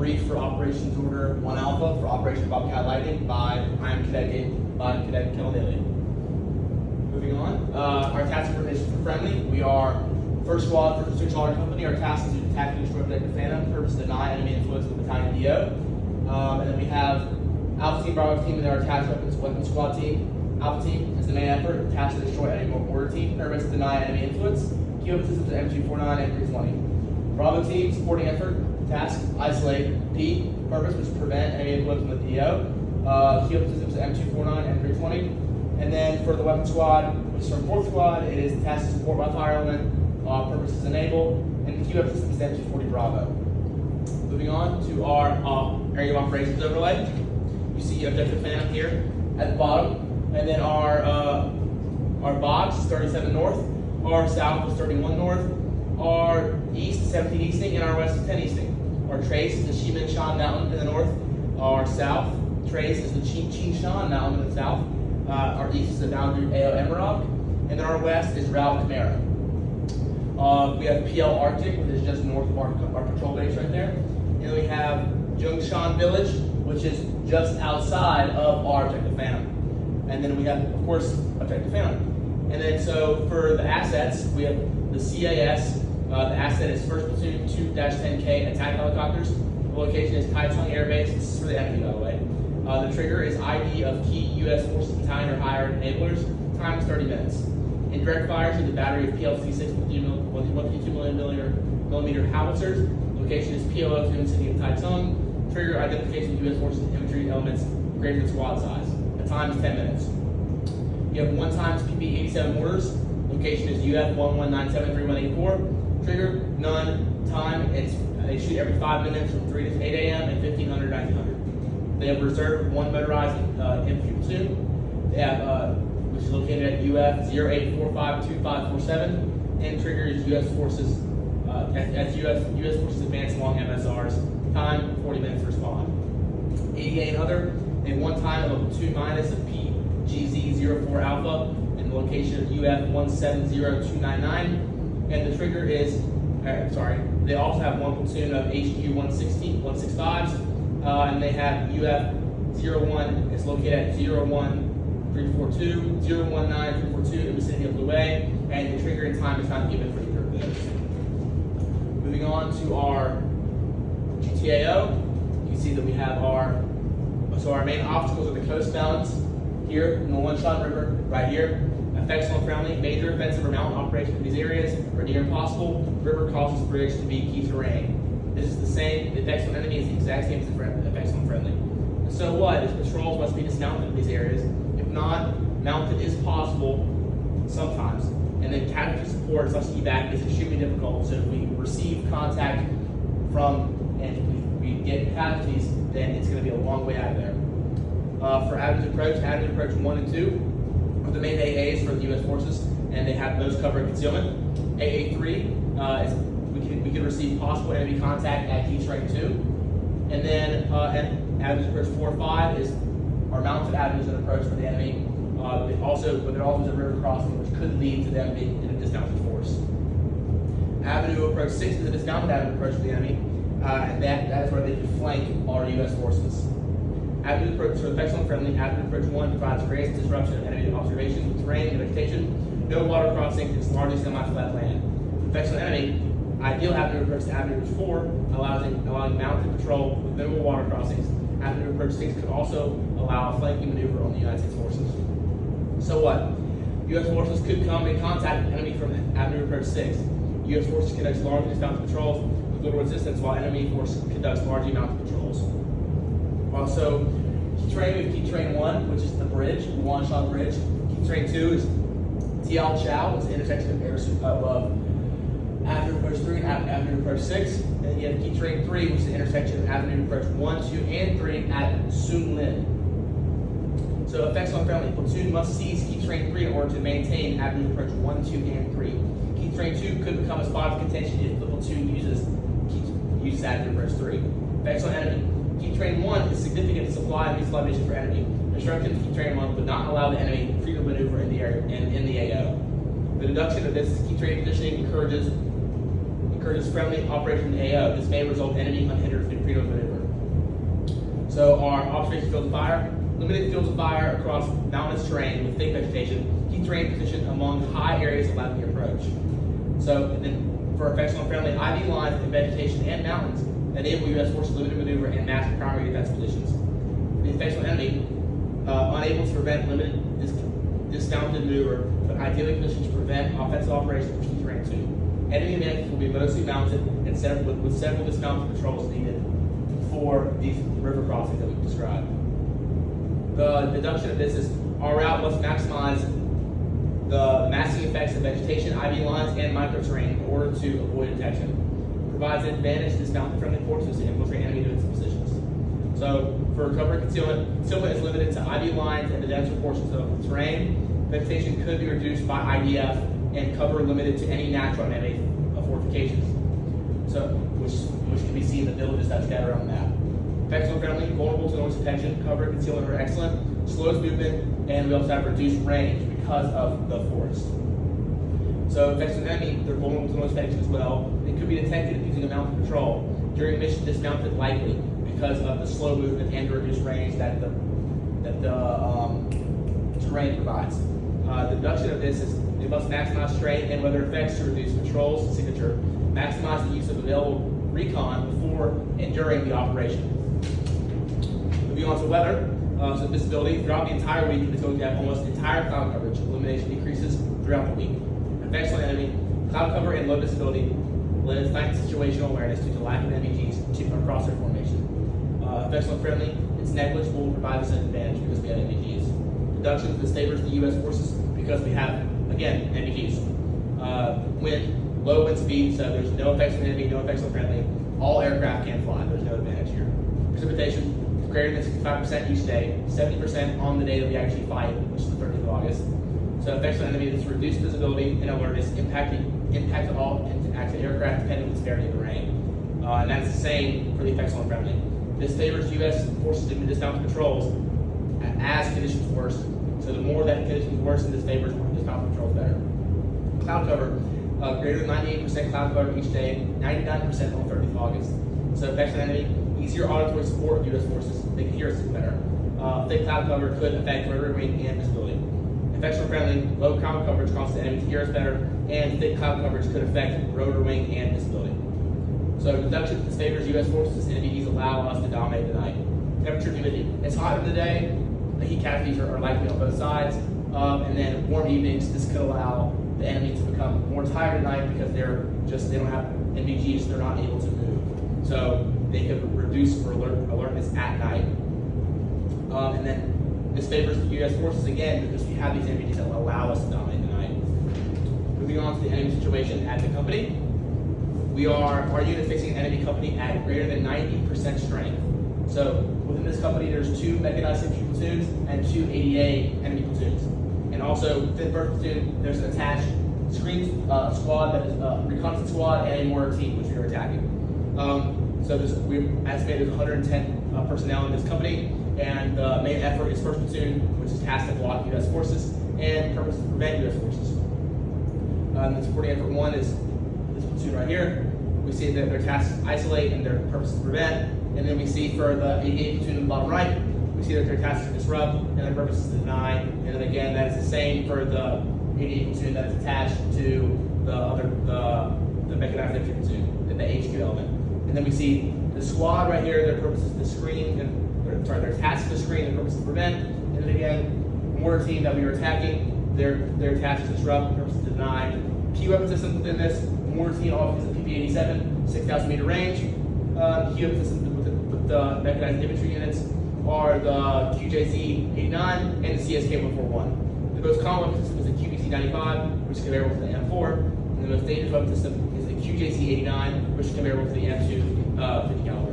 brief for Operations Order 1 Alpha for Operation Bobcat Lightning by I am Cadet J1-Daly-Kellen. Moving on, our task information for friendly. We are first squad for the Switch Water Company. Our task is to attack and destroy Objective Phantom. Purpose to deny enemy influence with Battalion DO. And then we have Alpha Team, Bravo Team, and then our task weapons squad team. Alpha Team is the main effort. Task to destroy enemy order team. Purpose to deny enemy influence. Key weapon systems M249 and 320. Bravo Team supporting effort. Task isolate P. Purpose was prevent enemy influence with DO. Key weapon systems M249 and 320. And then for the weapon squad, which is from 4th squad, it is task to support by fire element. Purpose is enable. And the key weapon system is M240 Bravo. Moving on to our area of operations overlay. You see Objective Phantom here at the bottom. And then our box is 37 north. Our south is 31 north. Our east is 17 easting. And our west is 10 easting. Our trace is the Shimin Shan Mountain in the north. Our south trace is the Chin Shan Mountain in the south. Our east is the boundary Ao Emerald. And then our west is Rao Khmer. We have PL Arctic, which is just north of our patrol base right there. And then we have Zhongshan Village, which is just outside of our Objective Phantom. And then we have, of course, Objective Phantom. And then so for the assets, we have the CAS. The asset is 1st Platoon 2-10K attack helicopters. The location is Taichung Air Base. This is for the enemy, by the way. The trigger is ID of key U.S. Forces Battalion or higher enablers. Time is 30 minutes. In direct fire to the battery of PLC-6 152mm howitzers. Location is PLO2 in the city of Taichung. Trigger identification of U.S. Forces infantry elements greater than squad size. The time is 10 minutes. You have 1 times PP-87 mortars. Location is UF 11973184. Trigger, none. Time, they shoot every 5 minutes from 3 to 8 a.m. and 1500 to 1900. They have reserved 1 motorized infantry platoon. They have, which is located at UF 08452547. And trigger is U.S. Forces, U.S. Forces advance along MSRs. Time, 40 minutes to respond. ADA and other, they have 1 time of a platoon minus of PGZ04 Alpha in the location of UF 170299. And the trigger is, they also have 1 platoon of HQ 165s, and they have UF 01, it's located at 01342, 019342 in the vicinity of Louis, and the trigger and time is not given for either of those. Moving on to our GTAO, you see that we have our main obstacles are the coast mountains here in the Wanshan River, right here. Effects on friendly, major offensive or mountain operations in these areas are near impossible. River causes bridge to be key terrain. This is the same, the effects on enemy is the exact same as the effects on friendly. And so what? If patrols must be dismounted in these areas. If not, mounted is possible sometimes. And then casualty support / evac is extremely difficult. So if we receive contact from and we get casualties, then it's going to be a long way out of there. For Avenues Approach 1 and 2 are the main AAs for the U.S. forces, and they have most cover and concealment. AA3 is we can receive possible enemy contact at key terrain 2, and then Avenues Approach 4 and 5 is our mounted avenues of approach for the enemy. But there also is a river crossing, which could lead to them being in a dismounted force. Avenue Approach 6 is a dismounted avenue approach for the enemy, and that is where they can flank our U.S. forces. Avenue Approach for effects on friendly. Avenue Approach 1 provides greatest disruption of enemy observation with terrain and vegetation. No water crossing, it's largely semi-flat land. Effects on enemy. Ideal Avenue Approach to Avenue Approach 4 allowing mounted patrol with minimal water crossings. Avenue Approach 6 could also allow a flanking maneuver on the United States forces. So what? U.S. forces could come in contact with enemy from Avenue Approach 6. U.S. forces conducts large dismounted patrols with little resistance, while enemy force conducts largely mounted patrols. Also, key terrain 1, which is the bridge, the Wanshan Bridge. Key terrain 2 is TL Chow, which is the intersection of Avenue Approach 3 and Avenue Approach 6. And then you have key terrain 3, which is the intersection of Avenue Approach 1, 2, and 3 at Sun Lin. So effects on friendly. Platoon must seize key terrain 3 in order to maintain Avenue Approach 1, 2, and 3. Key terrain 2 could become a spot of contention if the platoon uses Avenue Approach 3. Effects on enemy. Key terrain 1 is significant supply and resupply mission for enemy. Instructions key terrain 1 would not allow the enemy freedom of maneuver in the area in the AO. The deduction of this key terrain positioning encourages friendly operation in the AO. This may result in enemy unhindered freedom of maneuver. So our observation field of fire, limited fields of fire across mountainous terrain with thick vegetation, key terrain position among high areas allowed the approach. So and then for effects on friendly IV lines in vegetation and mountains, enable U.S. forces limited maneuver and massive primary defense positions. The effects on enemy, unable to prevent limited discounted maneuver, but ideally positioned to prevent offensive operations for key terrain too. Enemy advances will be mostly mounted and with several dismounted patrols needed for these river crossings that we've described. The deduction of this is our route must maximize the massing effects of vegetation, IV lines, and microterrain in order to avoid detection. Provides an advantage to dismount friendly forces to infiltrate enemy defensive positions. So for cover and concealment is limited to IV lines and the denser portions of the terrain. Vegetation could be reduced by IDF and cover limited to any natural enemy fortifications. So which can be seen in the villages that scatter around the map. Effects on friendly, vulnerable to noise detection, cover and concealment are excellent, slows movement, and we also have reduced range because of the forest. So effects on enemy, they're vulnerable to noise detection as well. They could be detected using a mounted patrol. During mission, dismounted likely because of the slow movement and the reduced range that the terrain provides. The deduction of this is they must maximize strength and weather effects to reduce patrols signature, maximize the use of available recon before and during the operation. Moving on to weather, so visibility throughout the entire week is going to have almost entire cloud coverage. Illumination decreases throughout the week. Effects on enemy, cloud cover and low visibility limits night situational awareness due to lack of NVGs across their formation. Effects on friendly, it's negligible, will provide us an advantage because we have NVGs. Reduction this favors the U.S. forces because we have, again, NVGs. Wind, low wind speed, so there's no effects on enemy, no effects on friendly. All aircraft can fly, there's no advantage here. Precipitation, greater than 65% each day, 70% on the day that we actually fight, which is the 30th of August. So effects on enemy, this reduced visibility and alertness, impact of all active aircraft depending on the severity of the rain. And that's the same for the effects on friendly. This favors U.S. forces to dismount patrols as conditions worsen. So the more that conditions worsen, this favors dismount patrols better. Cloud cover, greater than 98% cloud cover each day, 99% on 30th of August. So effects on enemy, easier auditory support of U.S. forces. They can hear us better. Thick cloud cover could affect rotary wing and visibility. Effects on friendly, low cloud coverage causes the enemy to hear us better, and thick cloud coverage could affect rotor wing and visibility. So deduction this favors U.S. forces, NVDs allow us to dominate the night. Temperature, humidity. It's hot in the day, the heat cavities are likely on both sides, and then warm evenings, this could allow the enemy to become more tired at night because they don't have NVGs, so they're not able to move. So they could reduce for alertness at night. And then this favors the U.S. forces again because we have these NVGs that will allow us to dominate the night. Moving on to the enemy situation at the company. Our unit facing an enemy company at greater than 90% strength. So within this company, there's 2 mechanized infantry platoons and 2 ADA enemy platoons. And also within first platoon, there's an attached screen squad that is a reconnaissance squad and a mortar team, which we are attacking. So we estimate there's 110 personnel in this company, and the main effort is first platoon, which is tasked to block U.S. forces and purpose to prevent U.S. forces. The supporting effort 1 is this platoon right here. We see that their task is isolate and their purpose is to prevent. And then we see for the 88 platoon in the bottom right, we see that their task is to disrupt and their purpose is to deny. And then again, that is the same for the 88 platoon that is attached to the mechanized infantry platoon, the HQ element. And then we see the squad right here, their purpose is to screen, their task is to screen, their purpose is to prevent. And then again, the mortar team that we were attacking, their task is to disrupt, their purpose is to deny. Key weapon systems within this, mortar team offers a PP-87, 6,000 meter range. Key weapon systems with the mechanized infantry units are the QJZ-89 and the CSK-141. The most common weapon system is the QBC-95, which is comparable to the M4. And the most dangerous weapon system is the QJZ-89, which is comparable to the M2 50 caliber.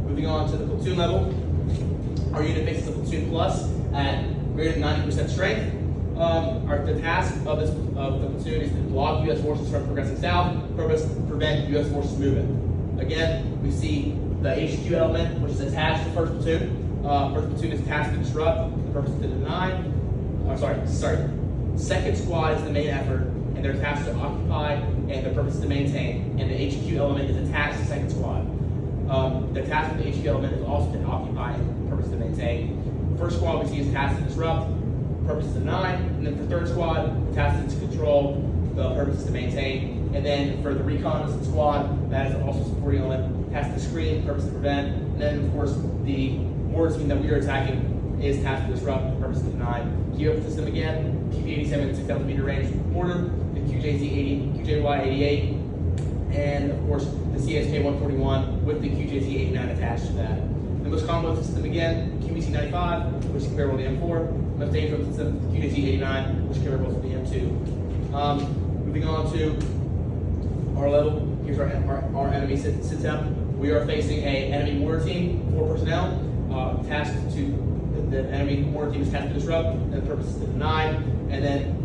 Moving on to the platoon level, our unit faces a platoon plus at greater than 90% strength. The task of the platoon is to block U.S. forces from progressing south, purpose to prevent U.S. forces moving. Again, we see the HQ element, which is attached to first platoon. First platoon is tasked to disrupt, the purpose is to deny. Second squad is the main effort, and they're tasked to occupy, and their purpose is to maintain. And the HQ element is attached to second squad. The task of the HQ element is also to occupy and purpose to maintain. First squad we see is task to disrupt, purpose is to deny, and then for third squad, the task is to control, the purpose is to maintain, and then for the reconnaissance squad, that is also supporting element, task to screen, purpose to prevent, and then of course the mortar team that we are attacking is task to disrupt, purpose to deny. Key weapon system again, PP-87 6,000 meter range mortar, the QJZ-80, QJY-88, and of course the CSK-141 with the QJZ-89 attached to that. The most common weapon system again, QBC-95, which is comparable to the M4. Most dangerous weapon system, QJZ-89, which is comparable to the M2. Moving on to our level, here's our enemy SITEM. We are facing an enemy mortar team, 4 personnel, tasked to, the enemy mortar team is tasked to disrupt, and the purpose is to deny, and then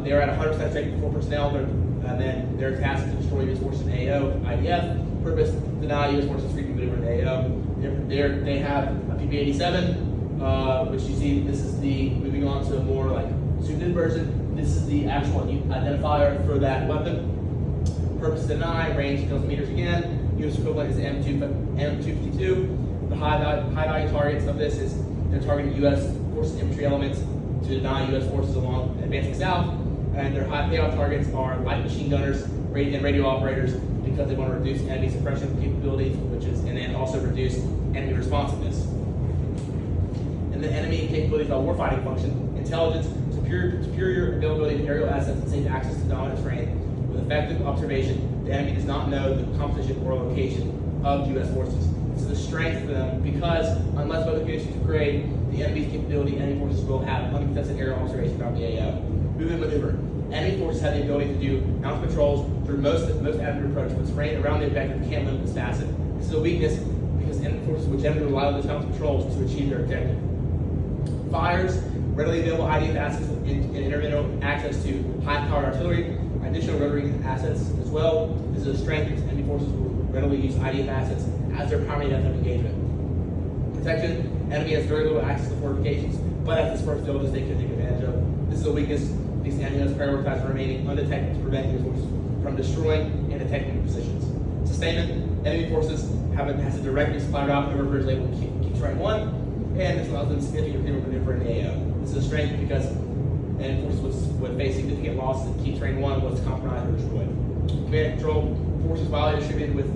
they are at 100% strength with 4 personnel, and then they're tasked to destroy U.S. forces in AO, IDF, purpose deny U.S. forces free maneuver in AO. They have a PP-87, which you see, this is the, moving on to a more like zoomed-in version, this is the actual identifier for that weapon. Purpose deny, range 1,000 meters again, U.S. equivalent is M252. The high value targets of this is they're targeting U.S. forces infantry elements to deny U.S. forces along advancing south, and their high payoff targets are light machine gunners and radio operators because they want to reduce enemy suppression capabilities, and then also reduce enemy responsiveness. And the enemy capabilities are warfighting function, intelligence, superior availability of aerial assets, and safe access to dominant terrain. With effective observation, the enemy does not know the composition or location of U.S. forces. This is a strength for them because unless weather conditions degrade, the enemy's capability, enemy forces will have uncontested aerial observation from the AO. Movement maneuver. Enemy forces have the ability to do mounted patrols through most avenue approach, but spraying around the objective can't limit this facet. This is a weakness because enemy forces would generally rely on those mounted patrols to achieve their objective. Fires, readily available IDF assets and intermittent access to high-powered artillery, additional rotary assets as well. This is a strength because enemy forces will readily use IDF assets as their primary method of engagement. Protection, enemy has very little access to fortifications, but as dispersed villages they can take advantage of. This is a weakness because the enemy has prioritized remaining undetected to prevent U.S. forces from destroying and detecting positions. Sustainment, enemy forces has a direct resupply route over bridge labeled Key Train 1, and this allows them significant maneuver in the AO. This is a strength because enemy forces would face significant losses if Key Train 1 was compromised or destroyed. Command and control, forces widely distributed with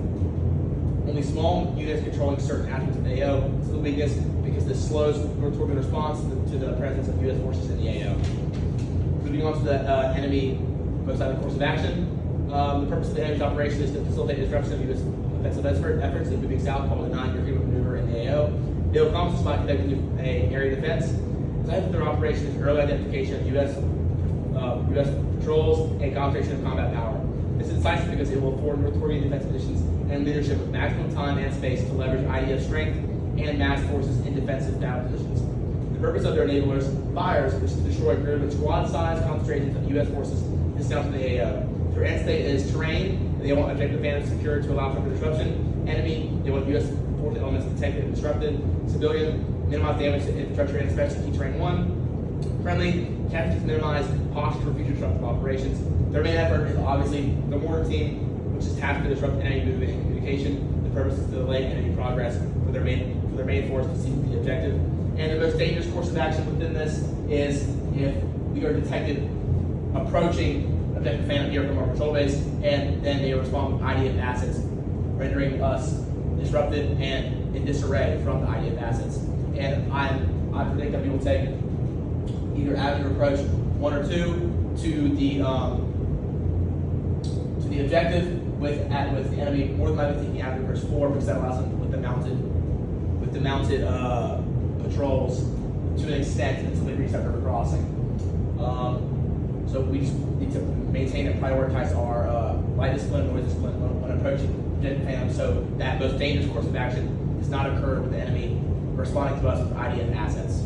only small units controlling certain aspects of the AO. This is a weakness because this slows North Korean response to the presence of U.S. forces in the AO. Moving on to the enemy most active course of action. The purpose of the enemy's operation is to facilitate disruption of U.S. offensive efforts in moving south while denying your human maneuver in the AO. They will accomplish this by conducting an area defense. The type of their operation is early identification of U.S. patrols and concentration of combat power. This is decisive because it will afford North Korean defense positions and leadership with maximum time and space to leverage IDF strength and mass forces in defensive battle positions. The purpose of their enablers, fires, which is to destroy greater than squad-sized concentrations of U.S. forces, is down to the AO. Their end state is terrain, and they want objective advantage secured to allow for disruption. Enemy, they want U.S. force elements detected and disrupted. Civilian, minimize damage to infrastructure and especially Key Train 1. Friendly, capture to minimize posture for future disruptive operations. Their main effort is obviously the mortar team, which is tasked to disrupt enemy movement and communication. The purpose is to delay enemy progress for their main force to seize the objective. And the most dangerous course of action within this is if we are detected approaching objective phantom here from our patrol base, and then they respond with IDF assets, rendering us disrupted and in disarray from the IDF assets. And I predict that we will take either avenue approach 1 or 2 to the objective with the enemy more than likely taking avenue approach 4 because that allows them with the mounted patrols to an extent until they reach that river crossing. So we just need to maintain and prioritize our light discipline and noise discipline when approaching objective phantom so that most dangerous course of action does not occur with the enemy responding to us with IDF assets.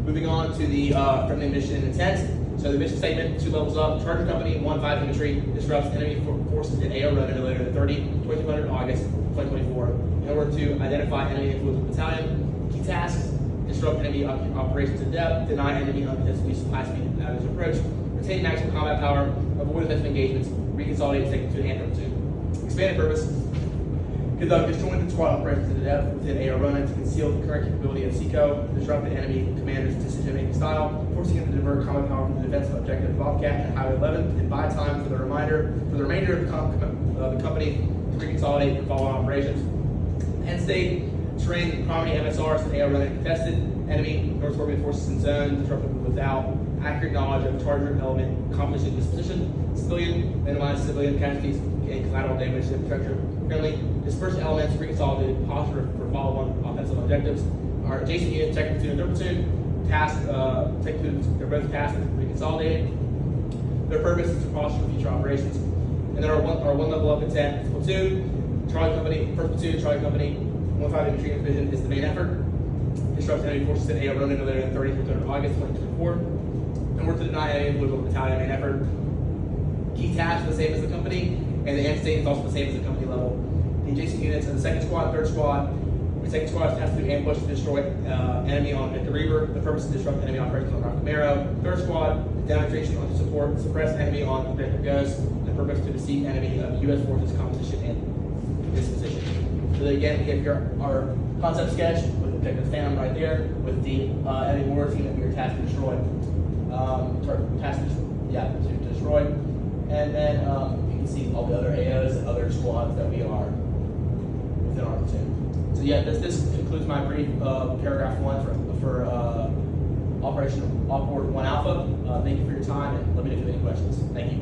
Moving on to the friendly mission and intent. So the mission statement, 2 levels up. Charger Company 1-5 Infantry disrupts enemy forces in AO Road no later than 2200 August 2024 in order to identify enemy influence battalion. Key tasks: disrupt enemy operations in depth, deny enemy uncontested use of high-speed average approach, retain maximum combat power, avoid offensive engagements, reconsolidate and take to an anthem 2. Expanded purpose: Conduct disjointed squad operations in the depth within AR running to conceal the current capability of SECO, disrupt the enemy commander's decision-making style, forcing him to divert combat power from the defensive objective Bobcat and Highway 11, and buy time for the remainder of the company to reconsolidate and follow operations. Penn State, train prominent MSRs and AR running contested enemy North Korean forces in zone, disrupted without accurate knowledge of target element accomplishing this position. Civilian, minimize civilian casualties and collateral damage to infrastructure. Currently, dispersed elements reconsolidated, posture for follow-on offensive objectives. Our adjacent unit, Tech Platoon and Platoon, tasked, Tech Platoons, they're both tasked with reconsolidating. Their purpose is to posture for future operations. And then our one level up intent, Platoon, Charlie Company, 1st Platoon, Charlie Company, 1-5 Infantry Division is the main effort. Disrupt enemy forces at AO Ronin no later than 30th or 3rd of August 2024. And we're to deny enemy political battalion main effort. Key tasks are the same as the company, and the end state is also the same as the company level. The adjacent units of the 2nd Squad, 3rd Squad. The 2nd Squad is tasked to ambush and destroy enemy on Victor Reaver. The purpose is to disrupt enemy operations on Rock Camaro. 3rd Squad, demonstration on to support, suppress enemy on Victor Ghost. The purpose to defeat enemy of U.S. forces composition and disposition. So again, we have our concept sketch with Objective Phantom right there, with the enemy war team that we are tasked to destroy. To destroy. And then you can see all the other AOs and other squads that we are within our platoon. So yeah, this concludes my brief paragraph 1 for Operation Offboard 1 Alpha. Thank you for your time, and let me know if you have any questions. Thank you.